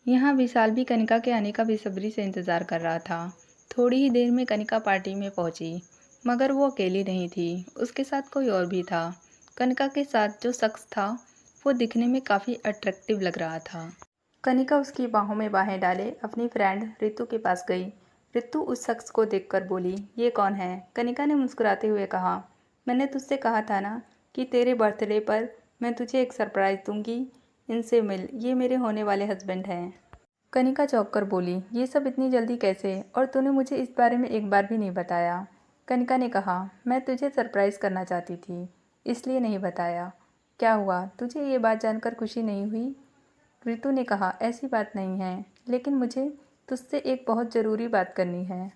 यहाँ विशाल भी कनिका के आने का बेसब्री से इंतज़ार कर रहा था। थोड़ी ही देर में कनिका पार्टी में पहुंची, मगर वो अकेली नहीं थी, उसके साथ कोई और भी था। कनिका के साथ जो शख्स था वो दिखने में काफ़ी अट्रैक्टिव लग रहा था। कनिका उसकी बाहों में बाहें डाले अपनी फ्रेंड रितु के पास गई। रितु उस शख्स को देखकर बोली, ये कौन है? कनिका ने मुस्कुराते हुए कहा, मैंने तुझसे कहा था ना कि तेरे बर्थडे पर मैं तुझे एक सरप्राइज़ दूंगी। इनसे मिल, ये मेरे होने वाले हस्बैंड हैं। कनिका चौंक कर बोली, ये सब इतनी जल्दी कैसे, और तूने मुझे इस बारे में एक बार भी नहीं बताया। कनिका ने कहा, मैं तुझे सरप्राइज़ करना चाहती थी, इसलिए नहीं बताया। क्या हुआ, तुझे ये बात जानकर खुशी नहीं हुई? रितु ने कहा, ऐसी बात नहीं है, लेकिन मुझे तुझसे एक बहुत ज़रूरी बात करनी है।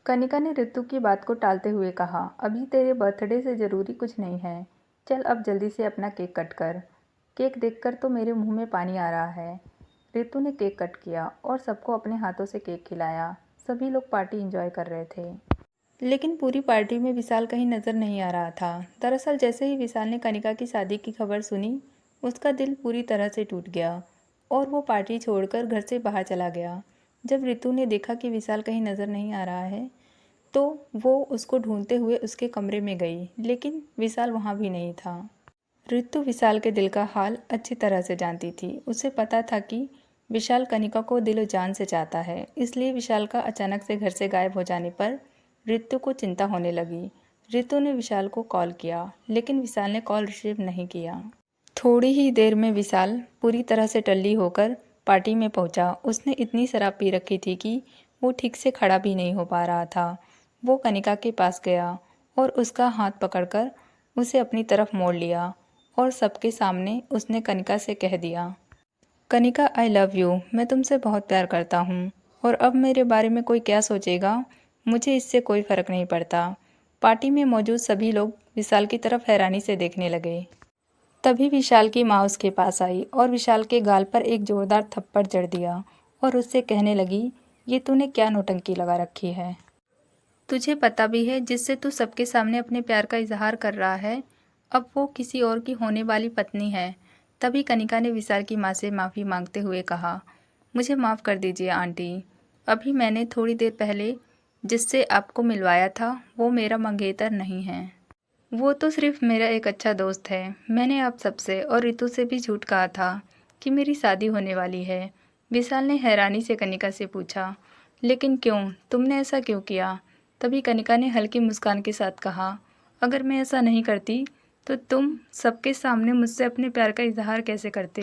कनिका ने रितु की बात को टालते हुए कहा, अभी तेरे बर्थडे से ज़रूरी कुछ नहीं है। चल अब जल्दी से अपना केक कट कर। केक देखकर तो मेरे मुंह में पानी आ रहा है। रितु ने केक कट किया और सबको अपने हाथों से केक खिलाया। सभी लोग पार्टी एंजॉय कर रहे थे, लेकिन पूरी पार्टी में विशाल कहीं नज़र नहीं आ रहा था। दरअसल जैसे ही विशाल ने कनिका की शादी की खबर सुनी, उसका दिल पूरी तरह से टूट गया और वो पार्टी छोड़कर घर से बाहर चला गया। जब रितु ने देखा कि विशाल कहीं नज़र नहीं आ रहा है, तो वो उसको ढूंढते हुए उसके कमरे में गई, लेकिन विशाल वहाँ भी नहीं था। रितु विशाल के दिल का हाल अच्छी तरह से जानती थी। उसे पता था कि विशाल कनिका को दिलो जान से चाहता है, इसलिए विशाल का अचानक से घर से गायब हो जाने पर रितु को चिंता होने लगी। रितु ने विशाल को कॉल किया, लेकिन विशाल ने कॉल रिसीव नहीं किया। थोड़ी ही देर में विशाल पूरी तरह से टल्ली होकर पार्टी में पहुंचा। उसने इतनी शराब पी रखी थी कि वो ठीक से खड़ा भी नहीं हो पा रहा था। वो कनिका के पास गया और उसका हाथ पकड़कर उसे अपनी तरफ मोड़ लिया और सबके सामने उसने कनिका से कह दिया, कनिका आई लव यू, मैं तुमसे बहुत प्यार करता हूँ और अब मेरे बारे में कोई क्या सोचेगा मुझे इससे कोई फ़र्क नहीं पड़ता। पार्टी में मौजूद सभी लोग विशाल की तरफ हैरानी से देखने लगे। तभी विशाल की माँ उसके पास आई और विशाल के गाल पर एक जोरदार थप्पड़ जड़ दिया और उससे कहने लगी, ये तूने क्या नौटंकी लगा रखी है? तुझे पता भी है जिससे तू सबके सामने अपने प्यार का इजहार कर रहा है, अब वो किसी और की होने वाली पत्नी है। तभी कनिका ने विशाल की माँ से माफ़ी मांगते हुए कहा, मुझे माफ़ कर दीजिए आंटी, अभी मैंने थोड़ी देर पहले जिससे आपको मिलवाया था वो मेरा मंगेतर नहीं है। वो तो सिर्फ मेरा एक अच्छा दोस्त है। मैंने आप सबसे और रितु से भी झूठ कहा था कि मेरी शादी होने वाली है। विशाल ने हैरानी से कनिका से पूछा, लेकिन क्यों, तुमने ऐसा क्यों किया? तभी कनिका ने हल्की मुस्कान के साथ कहा, अगर मैं ऐसा नहीं करती तो तुम सबके सामने मुझसे अपने प्यार का इजहार कैसे करते?